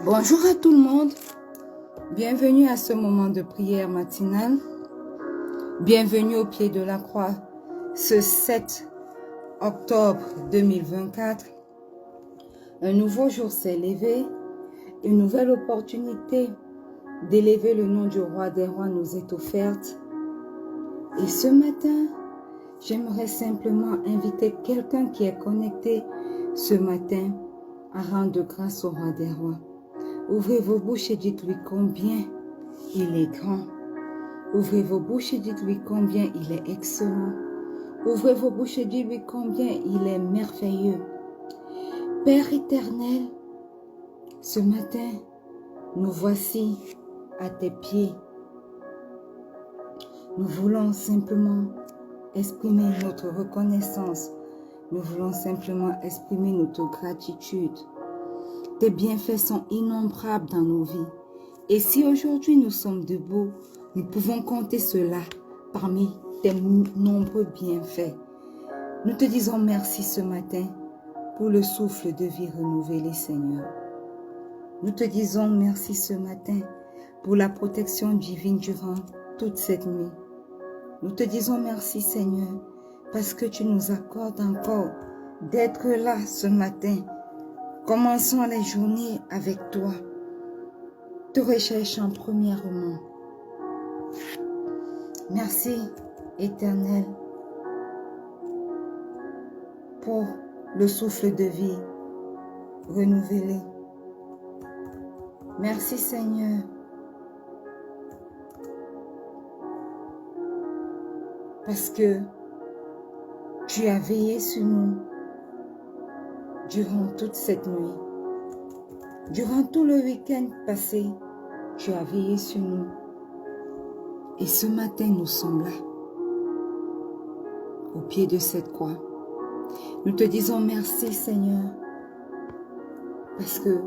Bonjour à tout le monde, bienvenue à ce moment de prière matinale, bienvenue au pied de la croix, ce 7 octobre 2024. Un nouveau jour s'est levé, une nouvelle opportunité d'élever le nom du roi des rois nous est offerte. Et ce matin, j'aimerais simplement inviter quelqu'un qui est connecté ce matin à rendre grâce au roi des rois. Ouvrez vos bouches et dites-lui combien il est grand. Ouvrez vos bouches et dites-lui combien il est excellent. Ouvrez vos bouches et dites-lui combien il est merveilleux. Père éternel, ce matin, nous voici à tes pieds. Nous voulons simplement exprimer notre reconnaissance. Nous voulons simplement exprimer notre gratitude. Tes bienfaits sont innombrables dans nos vies. Et si aujourd'hui nous sommes debout, nous pouvons compter cela parmi tes nombreux bienfaits. Nous te disons merci ce matin pour le souffle de vie renouvelé, Seigneur. Nous te disons merci ce matin pour la protection divine durant toute cette nuit. Nous te disons merci, Seigneur, parce que tu nous accordes encore d'être là ce matin. Commençons les journées avec toi. Te recherchons premièrement. Merci, Éternel, pour le souffle de vie renouvelé. Merci, Seigneur, parce que tu as veillé sur nous durant toute cette nuit. Durant tout le week-end passé, tu as veillé sur nous. Et ce matin, nous sommes là, au pied de cette croix. Nous te disons merci, Seigneur, parce que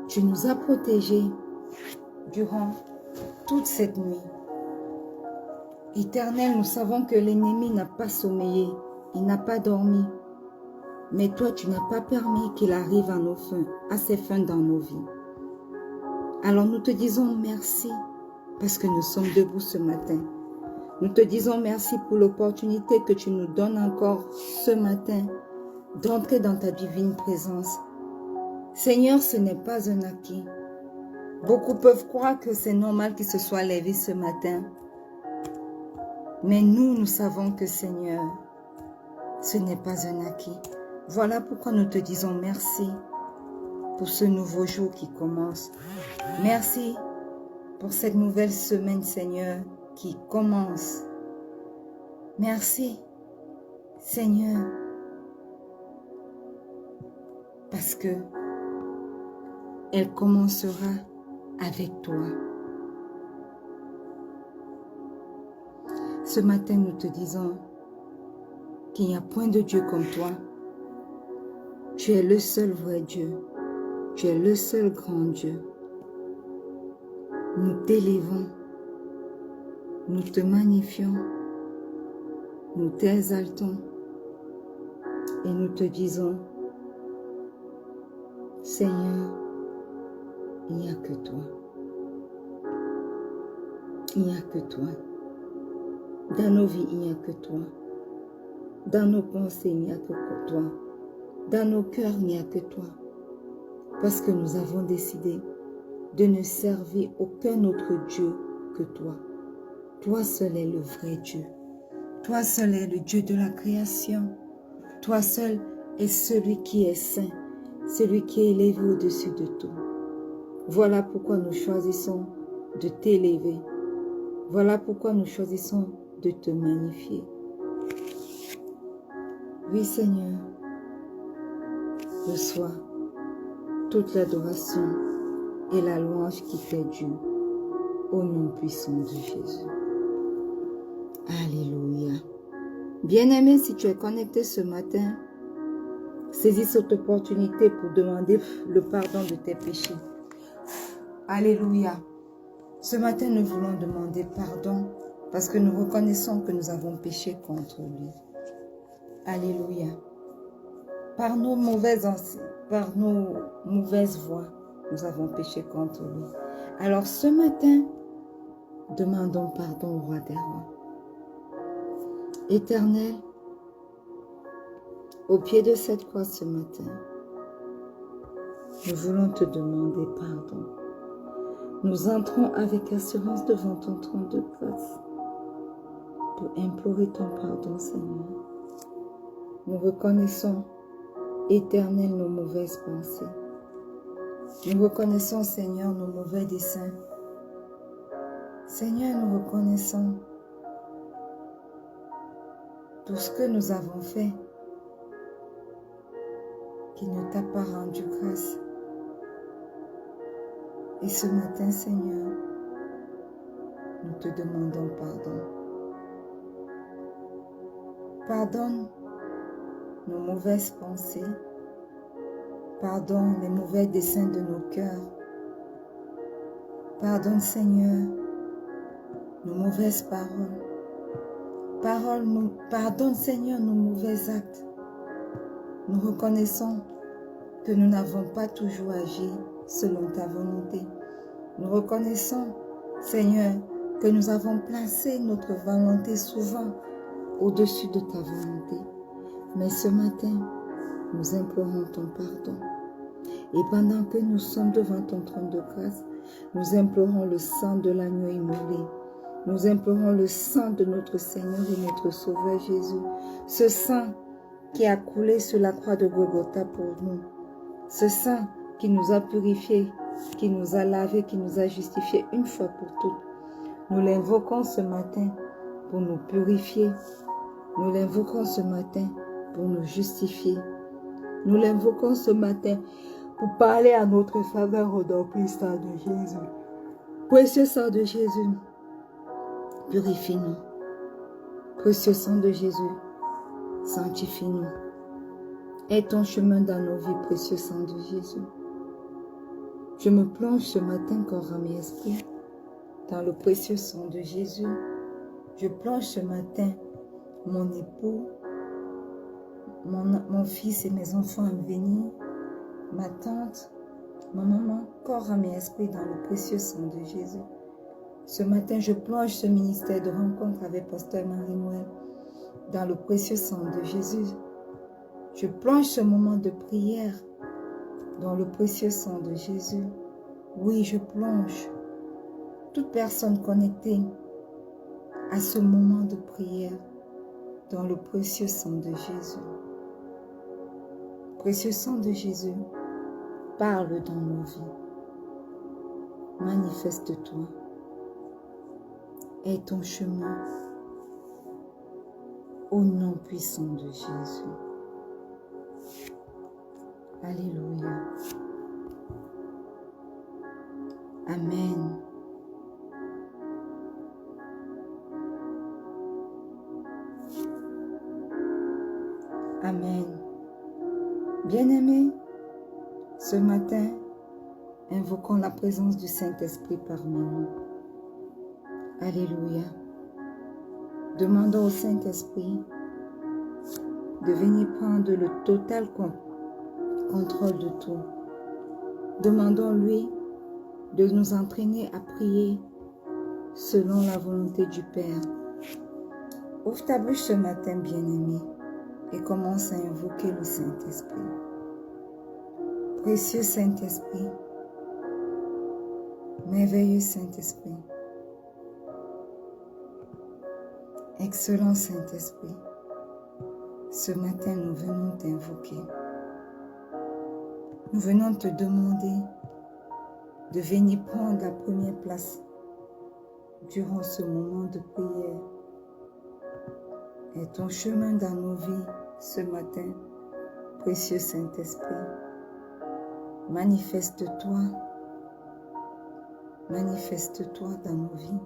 tu nous as protégés durant toute cette nuit. Éternel, nous savons que l'ennemi n'a pas sommeillé, il n'a pas dormi. Mais toi, tu n'as pas permis qu'il arrive à ses fins dans nos vies. Alors nous te disons merci parce que nous sommes debout ce matin. Nous te disons merci pour l'opportunité que tu nous donnes encore ce matin d'entrer dans ta divine présence. Seigneur, ce n'est pas un acquis. Beaucoup peuvent croire que c'est normal qu'ils se soient levés ce matin. Mais nous savons que, Seigneur, ce n'est pas un acquis. Voilà pourquoi nous te disons merci pour ce nouveau jour qui commence. Merci pour cette nouvelle semaine, Seigneur, qui commence. Merci, Seigneur, parce que elle commencera avec toi. Ce matin, nous te disons qu'il n'y a point de Dieu comme toi. Tu es le seul vrai Dieu. Tu es le seul grand Dieu. Nous t'élevons. Nous te magnifions. Nous t'exaltons. Et nous te disons, Seigneur, il n'y a que toi. Il n'y a que toi. Dans nos vies, il n'y a que toi. Dans nos pensées, il n'y a que toi. Dans nos cœurs, il n'y a que toi. Parce que nous avons décidé de ne servir aucun autre Dieu que toi. Toi seul est le vrai Dieu. Toi seul est le Dieu de la création. Toi seul est celui qui est saint, celui qui est élevé au-dessus de tout. Voilà pourquoi nous choisissons de t'élever. Voilà pourquoi nous choisissons de te magnifier. Oui, Seigneur, reçois toute l'adoration et la louange qui t'est due au nom puissant de Jésus. Alléluia. Bien-aimé, si tu es connecté ce matin, saisis cette opportunité pour demander le pardon de tes péchés. Alléluia. Ce matin, nous voulons demander pardon parce que nous reconnaissons que nous avons péché contre lui. Alléluia. Par nos mauvaises voies, nous avons péché contre lui. Alors ce matin, demandons pardon au roi des rois. Éternel, au pied de cette croix ce matin, nous voulons te demander pardon. Nous entrons avec assurance devant ton trône de grâce pour implorer ton pardon, Seigneur. Nous reconnaissons, Éternel, nos mauvaises pensées. Nous reconnaissons, Seigneur, nos mauvais desseins. Seigneur, nous reconnaissons tout ce que nous avons fait qui ne t'a pas rendu grâce. Et ce matin, Seigneur, nous te demandons pardon. Pardonne nos mauvaises pensées. Pardonne les mauvais desseins de nos cœurs. Pardonne, Seigneur, nos mauvaises paroles. Pardonne, Seigneur, nos mauvais actes. Nous reconnaissons que nous n'avons pas toujours agi selon ta volonté. Nous reconnaissons, Seigneur, que nous avons placé notre volonté souvent au-dessus de ta volonté. Mais ce matin, nous implorons ton pardon. Et pendant que nous sommes devant ton trône de grâce, nous implorons le sang de l'agneau immolé. Nous implorons le sang de notre Seigneur et notre Sauveur Jésus. Ce sang qui a coulé sur la croix de Golgotha pour nous. Ce sang qui nous a purifiés, qui nous a lavés, qui nous a justifiés une fois pour toutes. Nous l'invoquons ce matin pour nous purifier. Nous l'invoquons ce matin pour nous justifier. Nous l'invoquons ce matin pour parler à notre faveur au nom puissant de Jésus. Précieux sang de Jésus, purifie-nous. Précieux sang de Jésus, sanctifie-nous. Aie ton chemin dans nos vies, précieux sang de Jésus. Je me plonge ce matin, corps, âme et esprit, dans le précieux sang de Jésus. Je plonge ce matin mon époux, mon fils et mes enfants à venir, ma tante, ma maman, corps, âme et esprit dans le précieux sang de Jésus. Ce matin, je plonge ce ministère de rencontre avec Pasteur Marie-Noël dans le précieux sang de Jésus. Je plonge ce moment de prière dans le précieux sang de Jésus. Oui, je plonge toute personne connectée à ce moment de prière dans le précieux sang de Jésus. Précieux sang de Jésus, parle dans nos vies. Manifeste-toi. Aie ton chemin au nom puissant de Jésus. Alléluia. Amen. Amen. Bien-aimés, ce matin, invoquons la présence du Saint-Esprit parmi nous. Alléluia. Demandons au Saint-Esprit de venir prendre le total contrôle de tout. Demandons-lui de nous entraîner à prier selon la volonté du Père. Ouvre ta bouche ce matin, bien-aimé, et commence à invoquer le Saint-Esprit. Précieux Saint-Esprit, merveilleux Saint-Esprit, excellent Saint-Esprit, ce matin nous venons t'invoquer. Nous venons te demander de venir prendre la première place durant ce moment de prière. Et ton chemin dans nos vies ce matin, précieux Saint-Esprit, manifeste-toi dans nos vies.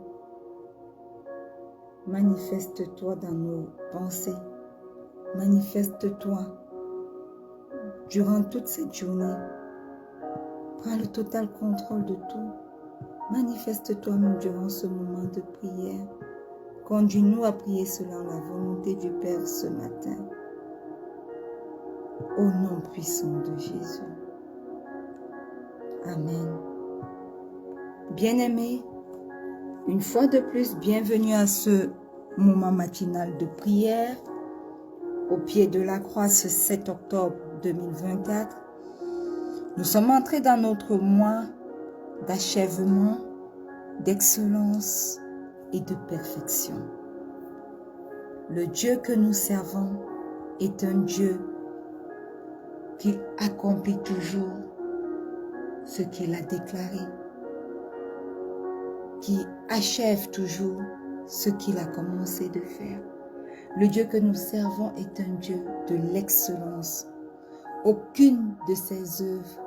manifeste-toi dans nos pensées. Manifeste-toi durant toute cette journée. Prends le total contrôle de tout. Manifeste-toi même durant ce moment de prière. Conduis-nous à prier selon la volonté du Père ce matin. Au nom puissant de Jésus. Amen. Bien-aimés, une fois de plus, bienvenue à ce moment matinal de prière au pied de la croix ce 7 octobre 2024. Nous sommes entrés dans notre mois d'achèvement, d'excellence et de perfection. Le Dieu que nous servons est un Dieu qui accomplit toujours ce qu'il a déclaré, qui achève toujours ce qu'il a commencé de faire. Le Dieu que nous servons est un Dieu de l'excellence. Aucune de ses œuvres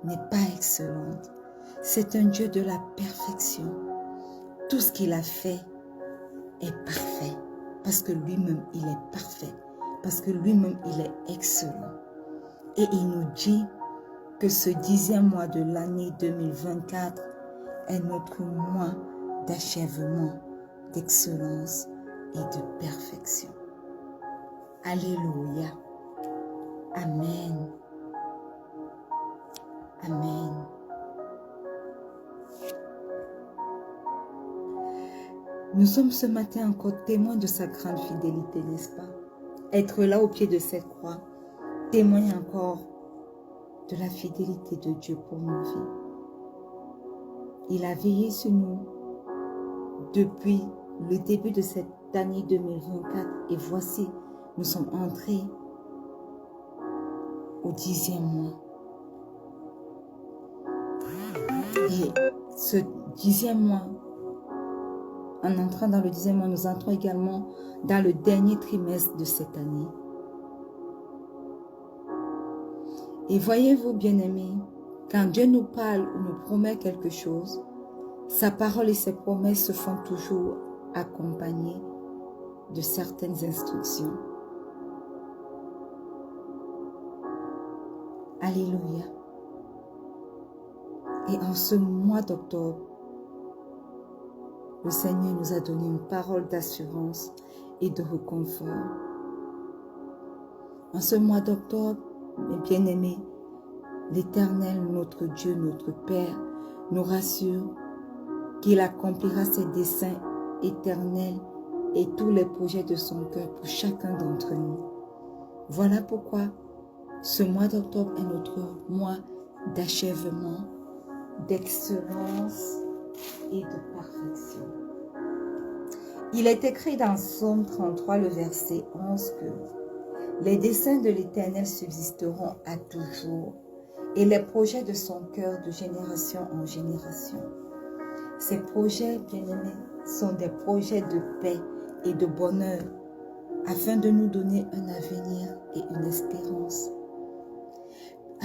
n'est pas excellente. C'est un Dieu de la perfection. Tout ce qu'il a fait est parfait. Parce que lui-même, il est parfait. Parce que lui-même, il est excellent. Et il nous dit que ce 10e mois de l'année 2024 est notre mois d'achèvement, d'excellence et de perfection. Alléluia. Amen. Amen. Nous sommes ce matin encore témoins de sa grande fidélité, n'est-ce pas? Être là au pied de cette croix témoigne encore de la fidélité de Dieu pour nos vies. Il a veillé sur nous depuis le début de cette année 2024 et voici, nous sommes entrés au 10e mois. Et ce 10e mois, en entrant dans le 10e mois, nous entrons également dans le dernier trimestre de cette année. Et voyez-vous, bien-aimés, quand Dieu nous parle ou nous promet quelque chose, sa parole et ses promesses se font toujours accompagnées de certaines instructions. Alléluia. Et en ce mois d'octobre, le Seigneur nous a donné une parole d'assurance et de réconfort. En ce mois d'octobre, mes bien-aimés, l'Éternel, notre Dieu, notre Père, nous rassure qu'il accomplira ses desseins éternels et tous les projets de son cœur pour chacun d'entre nous. Voilà pourquoi ce mois d'octobre est notre mois d'achèvement, d'excellence et de perfection. Il est écrit dans Psaume 33, le verset 11 que les desseins de l'Éternel subsisteront à toujours et les projets de son cœur de génération en génération. Ces projets, bien-aimés, sont des projets de paix et de bonheur afin de nous donner un avenir et une espérance.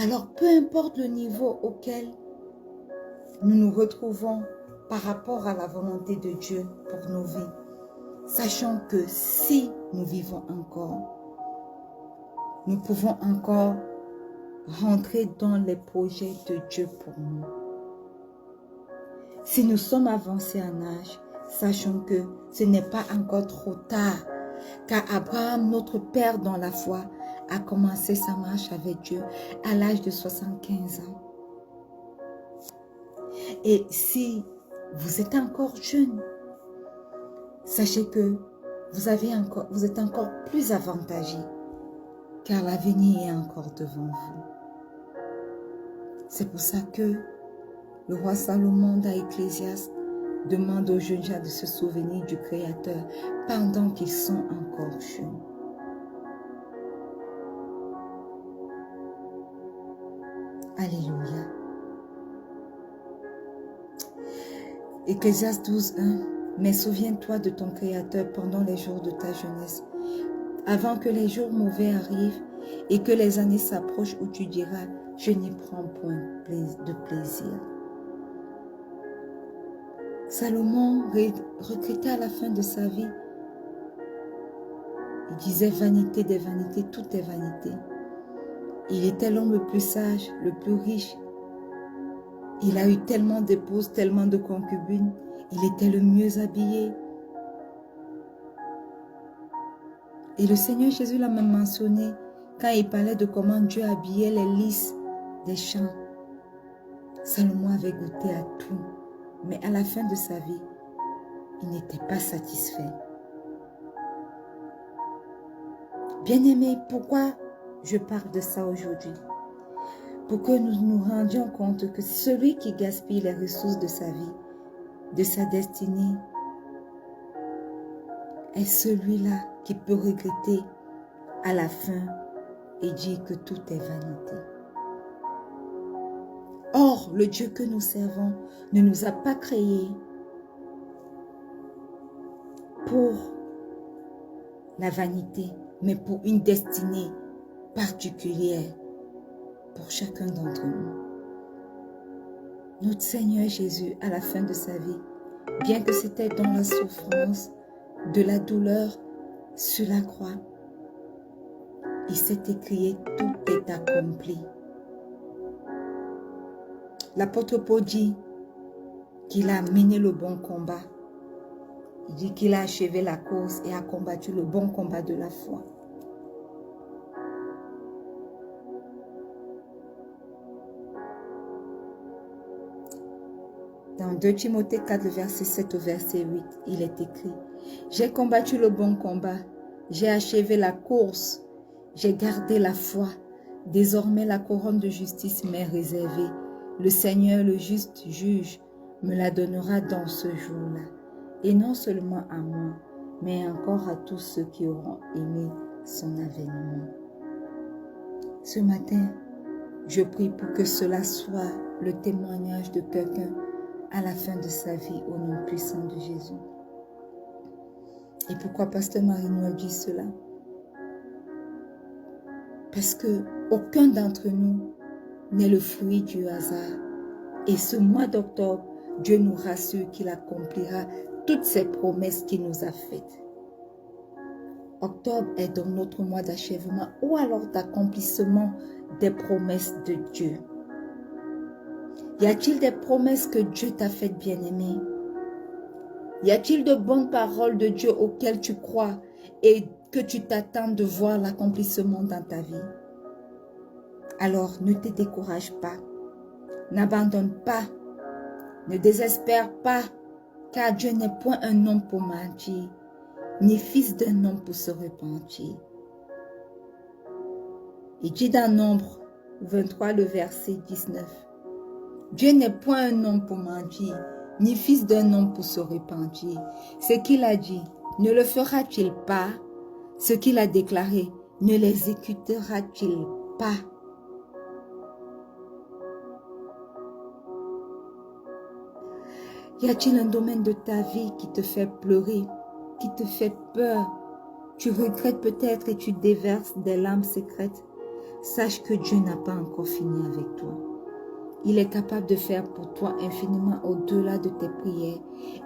Alors, peu importe le niveau auquel nous nous retrouvons par rapport à la volonté de Dieu pour nos vies, sachant que si nous vivons encore, nous pouvons encore rentrer dans les projets de Dieu pour nous. Si nous sommes avancés en âge, sachons que ce n'est pas encore trop tard, car Abraham, notre père dans la foi, a commencé sa marche avec Dieu à l'âge de 75 ans. Et si vous êtes encore jeune, sachez que vous êtes encore plus avantagé, car l'avenir est encore devant vous. C'est pour ça que le roi Salomon dans Ecclésiaste demande aux jeunes gens de se souvenir du Créateur pendant qu'ils sont encore jeunes. Alléluia. Ecclésiaste 12:1. Mais souviens-toi de ton Créateur pendant les jours de ta jeunesse, avant que les jours mauvais arrivent et que les années s'approchent où tu diras, je n'y prends point de plaisir. Salomon regrettait à la fin de sa vie Il disait vanité des vanités, tout est vanité. Il était l'homme le plus sage, le plus riche. Il a eu tellement d'épouses, tellement de concubines. Il était le mieux habillé. Et le Seigneur Jésus l'a même mentionné quand il parlait de comment Dieu habillait les lys des champs. Salomon avait goûté à tout, mais à la fin de sa vie, il n'était pas satisfait. Bien-aimés, pourquoi je parle de ça aujourd'hui? Pour que nous nous rendions compte que celui qui gaspille les ressources de sa vie, de sa destinée, est celui-là qui peut regretter à la fin et dire que tout est vanité. Or, le Dieu que nous servons ne nous a pas créés pour la vanité, mais pour une destinée particulière pour chacun d'entre nous. Notre Seigneur Jésus, à la fin de sa vie, bien que c'était dans la souffrance, de la douleur sur la croix, il s'est écrié « Tout est accompli ». L'apôtre Paul dit qu'il a mené le bon combat. Il dit qu'il a achevé la course et a combattu le bon combat de la foi. Dans 2 Timothée 4, verset 7 au verset 8, il est écrit « J'ai combattu le bon combat, j'ai achevé la course, j'ai gardé la foi. Désormais la couronne de justice m'est réservée. Le Seigneur, le juste juge, me la donnera dans ce jour-là. Et non seulement à moi, mais encore à tous ceux qui auront aimé son avènement. » Ce matin, je prie pour que cela soit le témoignage de quelqu'un à la fin de sa vie au nom puissant de Jésus. Et pourquoi Pasteur Marie-Noël dit cela? Parce que aucun d'entre nous n'est le fruit du hasard. Et ce mois d'octobre, Dieu nous rassure qu'il accomplira toutes ses promesses qu'il nous a faites. Octobre est donc notre mois d'achèvement ou alors d'accomplissement des promesses de Dieu. Y a-t-il des promesses que Dieu t'a faites, bien-aimé? Y a-t-il de bonnes paroles de Dieu auxquelles tu crois et que tu t'attends de voir l'accomplissement dans ta vie? Alors ne te décourage pas, n'abandonne pas, ne désespère pas, car Dieu n'est point un homme pour mentir, ni fils d'un homme pour se repentir. Il dit dans Nombre 23, le verset 19, Dieu n'est point un homme pour mentir, ni fils d'un homme pour se repentir. Ce qu'il a dit, ne le fera-t-il pas? Ce qu'il a déclaré, ne l'exécutera-t-il pas? Y a-t-il un domaine de ta vie qui te fait pleurer, qui te fait peur? Tu regrettes peut-être et tu déverses des larmes secrètes. Sache que Dieu n'a pas encore fini avec toi. Il est capable de faire pour toi infiniment au-delà de tes prières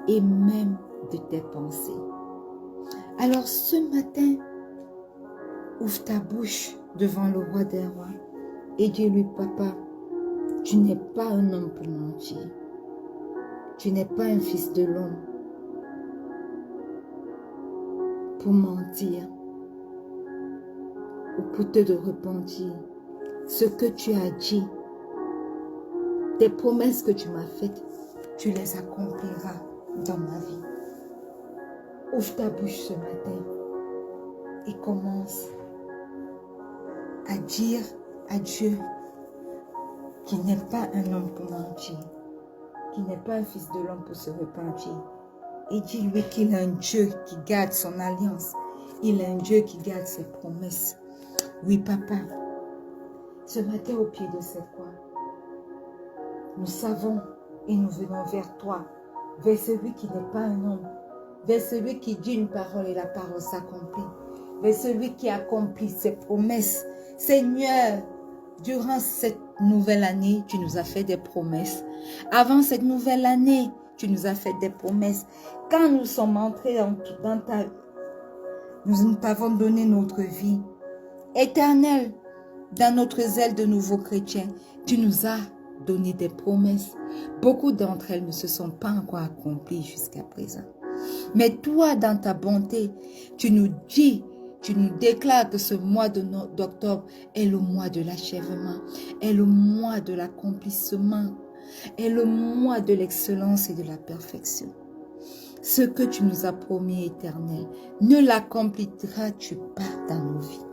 et même de tes pensées. Alors ce matin, ouvre ta bouche devant le roi des rois et dis-lui, Papa, tu n'es pas un homme pour mentir. Tu n'es pas un fils de l'homme pour mentir ou pour te repentir. Ce que tu as dit, tes promesses que tu m'as faites, tu les accompliras dans ma vie. Ouvre ta bouche ce matin et commence à dire à Dieu qu'il n'est pas un homme pour mentir, qu'il n'est pas un fils de l'homme pour se repentir. Et dis-lui qu'il est un Dieu qui garde son alliance. Il est un Dieu qui garde ses promesses. Oui, Papa, ce matin au pied de cette croix, nous savons et nous venons vers toi, vers celui qui n'est pas un homme, vers celui qui dit une parole et la parole s'accomplit, vers celui qui accomplit ses promesses. Seigneur, durant cette nouvelle année, tu nous as fait des promesses. Avant cette nouvelle année, tu nous as fait des promesses. Quand nous sommes entrés Nous t'avons donné notre vie. Éternel, dans notre zèle de nouveaux chrétiens, tu nous as donné des promesses. Beaucoup d'entre elles ne se sont pas encore accomplies jusqu'à présent. Mais toi, dans ta bonté, tu nous dis, tu nous déclares que ce mois d'octobre est le mois de l'achèvement, est le mois de l'accomplissement, est le mois de l'excellence et de la perfection. Ce que tu nous as promis, Éternel, ne l'accompliras-tu pas dans nos vies?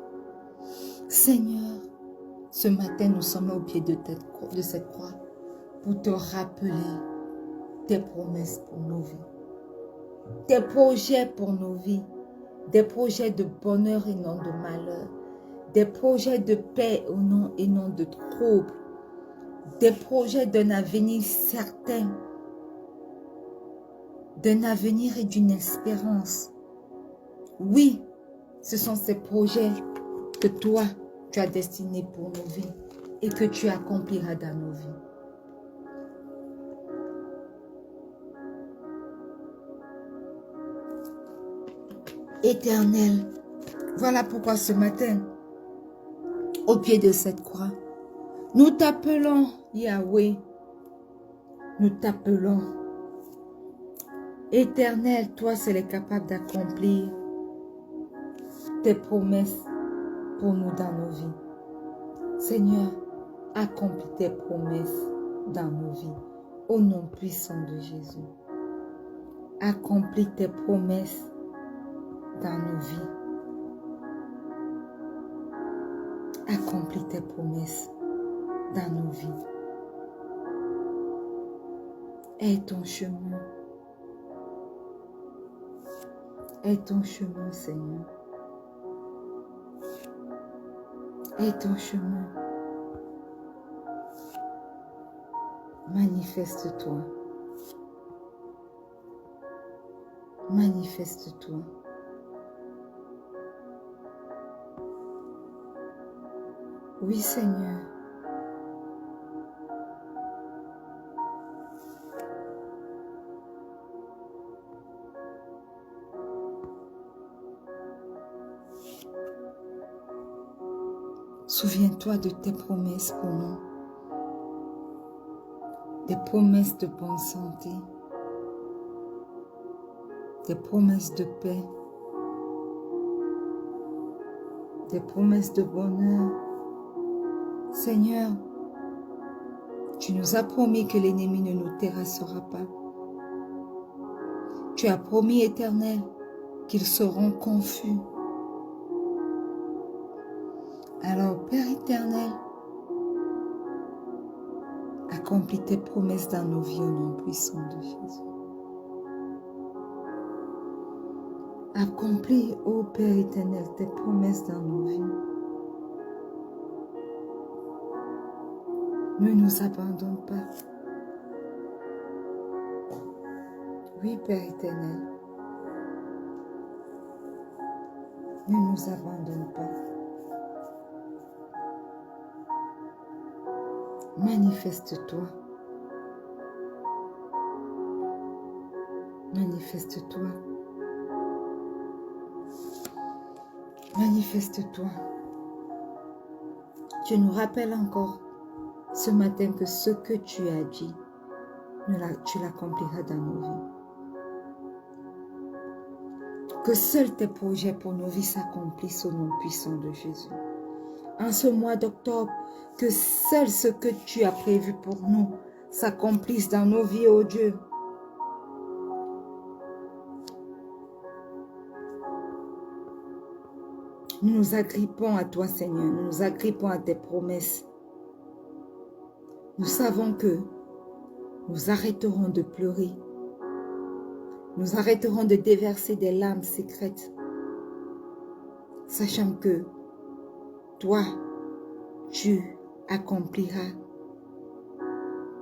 Seigneur, ce matin, nous sommes au pied de cette croix pour te rappeler tes promesses pour nos vies, tes projets pour nos vies, des projets de bonheur et non de malheur, des projets de paix et non de trouble, des projets d'un avenir certain, d'un avenir et d'une espérance. Oui, ce sont ces projets que toi, tu as destinés pour nos vies et que tu accompliras dans nos vies. Éternel, voilà pourquoi ce matin, au pied de cette croix, nous t'appelons Yahweh, nous t'appelons. Éternel, toi seul es capable d'accomplir tes promesses pour nous dans nos vies. Seigneur, accomplis tes promesses dans nos vies, au nom puissant de Jésus. Accomplis tes promesses dans nos vies. Accomplis tes promesses dans nos vies. Aie ton chemin. Aie ton chemin, Seigneur. Aie ton chemin. Manifeste-toi. Manifeste-toi. Oui, Seigneur. Souviens-toi de tes promesses pour nous. Des promesses de bonne santé. Des promesses de paix. Des promesses de bonheur. Seigneur, tu nous as promis que l'ennemi ne nous terrassera pas. Tu as promis, Éternel, qu'ils seront confus. Alors, Père éternel, accomplis tes promesses dans nos vies au nom puissant de Jésus. Accomplis, ô Père éternel, tes promesses dans nos vies. Ne nous abandonne pas. Oui, Père éternel, ne nous abandonne pas. Manifeste-toi. Manifeste-toi. Manifeste-toi. Tu nous rappelles encore ce matin que ce que tu as dit, tu l'accompliras dans nos vies. Que seuls tes projets pour nos vies s'accomplissent au nom puissant de Jésus. En ce mois d'octobre, que seul ce que tu as prévu pour nous s'accomplisse dans nos vies, ô Dieu. Nous nous agrippons à toi, Seigneur. Nous nous agrippons à tes promesses. Nous savons que nous arrêterons de pleurer. Nous arrêterons de déverser des larmes secrètes. Sachant que toi, tu accompliras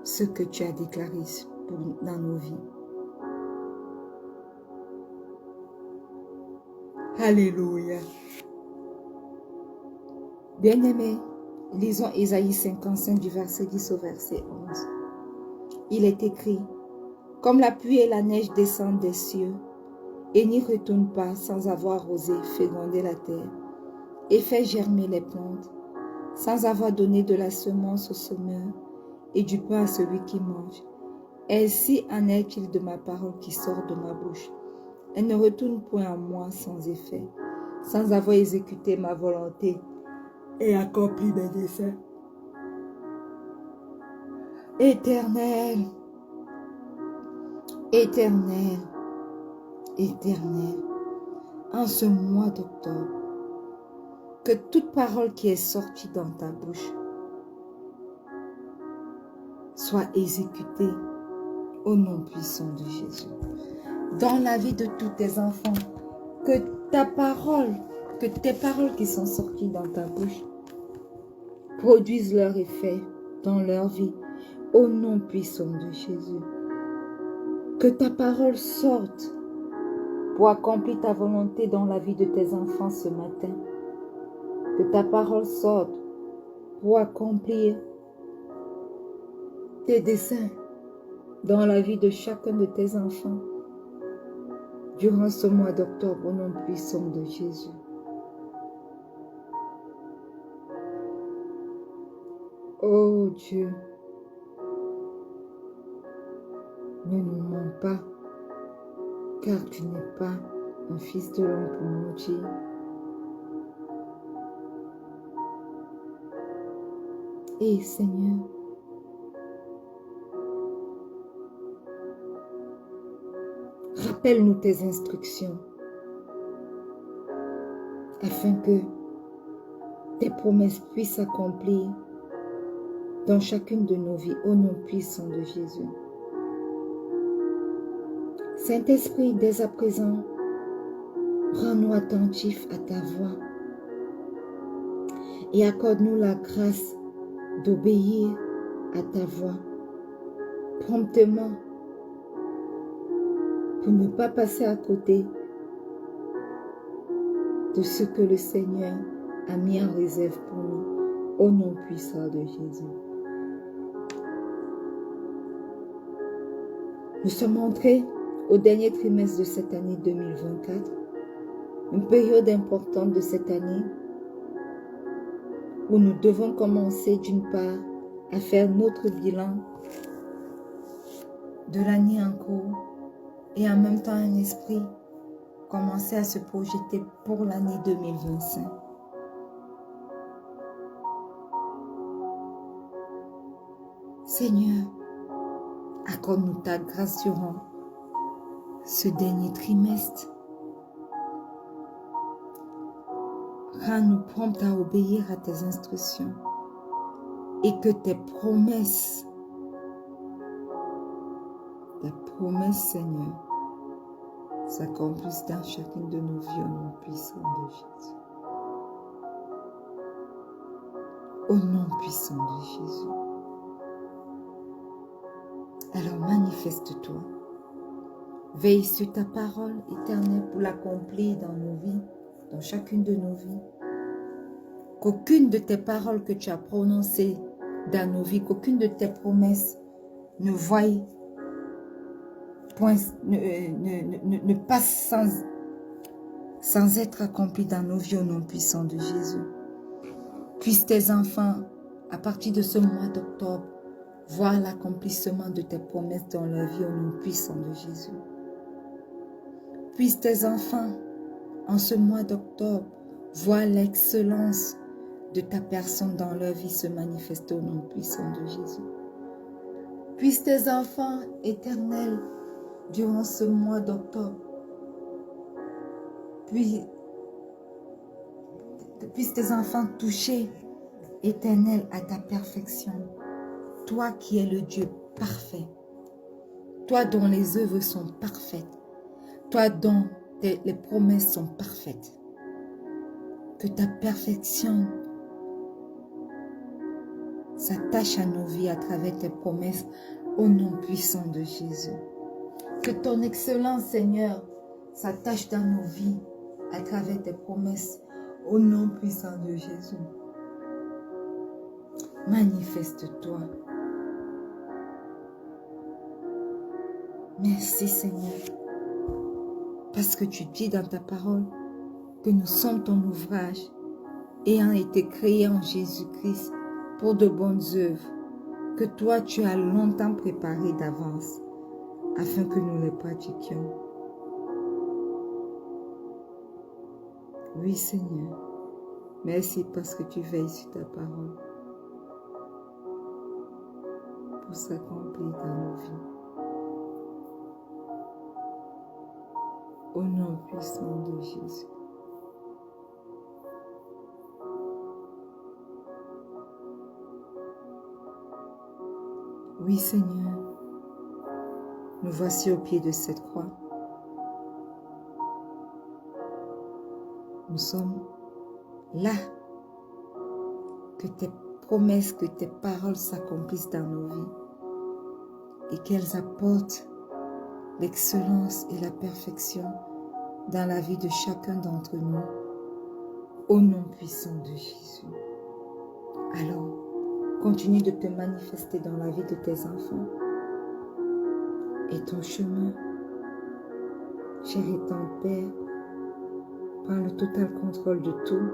ce que tu as déclaré dans nos vies. Alléluia. Bien-aimés, lisons Ésaïe 55 du verset 10 au verset 11. Il est écrit, « Comme la pluie et la neige descendent des cieux et n'y retourne pas sans avoir osé féconder la terre et fait germer les plantes, sans avoir donné de la semence au semeur et du pain à celui qui mange. Ainsi en est-il de ma parole qui sort de ma bouche. Elle ne retourne point à moi sans effet, sans avoir exécuté ma volonté et accompli mes desseins. Éternel, éternel, éternel, en ce mois d'octobre, que toute parole qui est sortie dans ta bouche soit exécutée au nom puissant de Jésus. Dans la vie de tous tes enfants, que ta parole, que tes paroles qui sont sorties dans ta bouche produisent leur effet dans leur vie au nom puissant de Jésus. Que ta parole sorte pour accomplir ta volonté dans la vie de tes enfants ce matin. Que ta parole sorte pour accomplir tes desseins dans la vie de chacun de tes enfants durant ce mois d'octobre au nom puissant de Jésus. Oh Dieu, ne nous mens pas, car tu n'es pas un fils de l'homme pour mentir. Et Seigneur, rappelle-nous tes instructions, afin que tes promesses puissent s'accomplir dans chacune de nos vies, au nom puissant de Jésus. Saint-Esprit, dès à présent, rends-nous attentifs à ta voix et accorde-nous la grâce d'obéir à ta voix promptement pour ne pas passer à côté de ce que le Seigneur a mis en réserve pour nous, au nom puissant de Jésus. Nous sommes entrés au dernier trimestre de cette année 2024, une période importante de cette année où nous devons commencer d'une part à faire notre bilan de l'année en cours et en même temps un esprit commencer à se projeter pour l'année 2025. Seigneur, accorde-nous ta grâce durant ce dernier trimestre. Rends-nous prompts à obéir à tes instructions et que tes promesses, Seigneur, s'accomplissent dans chacune de nos vies au nom puissant de Jésus. Au nom puissant de Jésus. Alors manifeste-toi. Veille sur ta parole éternelle pour l'accomplir dans nos vies, dans chacune de nos vies. Qu'aucune de tes paroles que tu as prononcées dans nos vies, qu'aucune de tes promesses ne passe sans être accomplie dans nos vies au nom puissant de Jésus. Puissent tes enfants, à partir de ce mois d'octobre, voir l'accomplissement de tes promesses dans leur vie au nom puissant de Jésus. Puissent tes enfants, en ce mois d'octobre, voir l'excellence de ta personne dans leur vie se manifester au nom puissant de Jésus. Puissent tes enfants éternels, durant ce mois d'octobre, puissent tes enfants toucher, éternel, à ta perfection. Toi qui es le Dieu parfait, toi dont les œuvres sont parfaites, toi dont les promesses sont parfaites. Que ta perfection s'attache à nos vies à travers tes promesses au nom puissant de Jésus. Que ton excellence, Seigneur, s'attache dans nos vies à travers tes promesses au nom puissant de Jésus. Manifeste-toi. Merci, Seigneur. Parce que tu dis dans ta parole que nous sommes ton ouvrage, ayant été créés en Jésus-Christ pour de bonnes œuvres, que toi tu as longtemps préparées d'avance, afin que nous les pratiquions. Oui Seigneur, merci parce que tu veilles sur ta parole pour s'accomplir dans nos vies. Au nom puissant de Jésus. Oui Seigneur, nous voici au pied de cette croix. Nous sommes là, que tes promesses, que tes paroles s'accomplissent dans nos vies et qu'elles apportent l'excellence et la perfection dans la vie de chacun d'entre nous, au nom puissant de Jésus. Alors, continue de te manifester dans la vie de tes enfants et ton chemin. Chéri ton Père, prends le total contrôle de tout.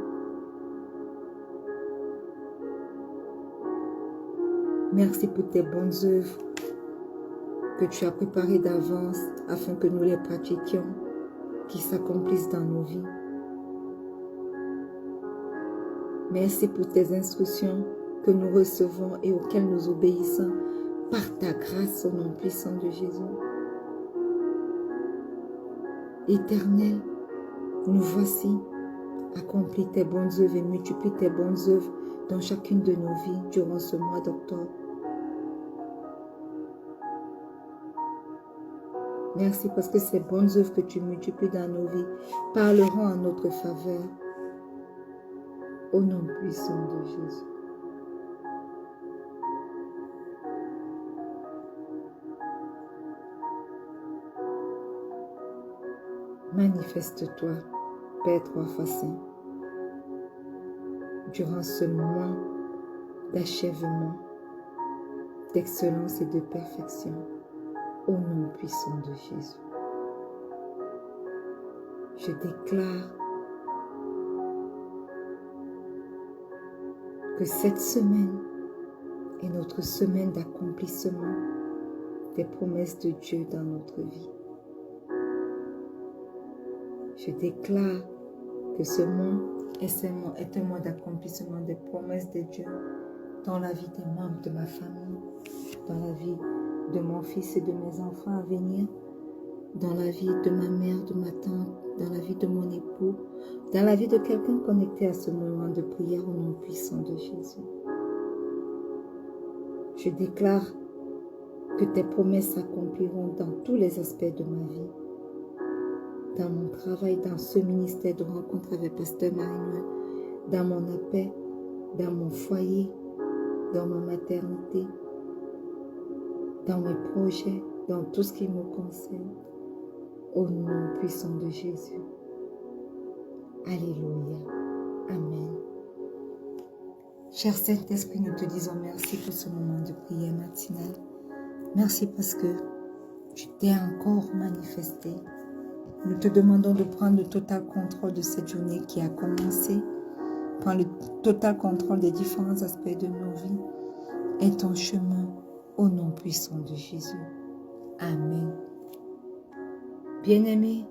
Merci pour tes bonnes œuvres que tu as préparées d'avance afin que nous les pratiquions, qui s'accomplissent dans nos vies. Merci pour tes instructions que nous recevons et auxquelles nous obéissons par ta grâce au nom puissant de Jésus. Éternel, nous voici, accomplis tes bonnes œuvres et multiplie tes bonnes œuvres dans chacune de nos vies durant ce mois d'octobre. Merci parce que ces bonnes œuvres que tu multiplies dans nos vies parleront en notre faveur. Au nom puissant de Jésus. Manifeste-toi, Père trois fois saint, durant ce moment d'achèvement, d'excellence et de perfection, au nom puissant de Jésus. Je déclare que cette semaine est notre semaine d'accomplissement des promesses de Dieu dans notre vie. Je déclare que ce mois est un mois d'accomplissement des promesses de Dieu dans la vie des membres de ma famille, dans la vie de mon fils et de mes enfants à venir, dans la vie de ma mère, de ma tante, dans la vie de mon époux, dans la vie de quelqu'un connecté à ce moment de prière au nom puissant de Jésus. Je déclare que tes promesses s'accompliront dans tous les aspects de ma vie, dans mon travail, dans ce ministère de rencontre avec Pasteur Marie-Noël, dans mon appel, dans mon foyer, dans ma maternité, dans mes projets, dans tout ce qui me concerne, au nom puissant de Jésus. Alléluia. Amen. Cher Saint-Esprit, nous te disons merci pour ce moment de prière matinale. Merci parce que tu t'es encore manifesté. Nous te demandons de prendre le total contrôle de cette journée qui a commencé. Prends le total contrôle des différents aspects de nos vies et ton chemin au nom puissant de Jésus. Amen. Bien-aimés,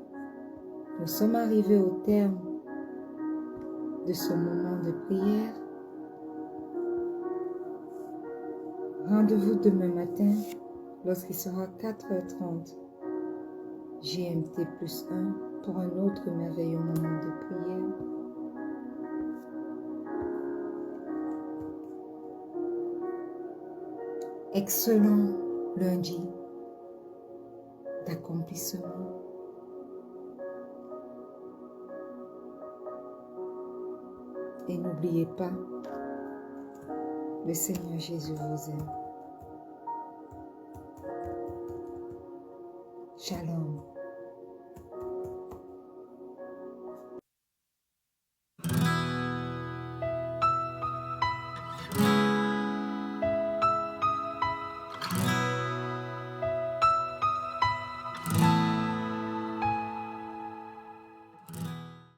nous sommes arrivés au terme de ce moment de prière. Rendez-vous demain matin lorsqu'il sera 4h30 GMT plus 1 pour un autre merveilleux moment de prière. Excellent lundi d'accomplissement. Et n'oubliez pas, le Seigneur Jésus vous aime. Shalom.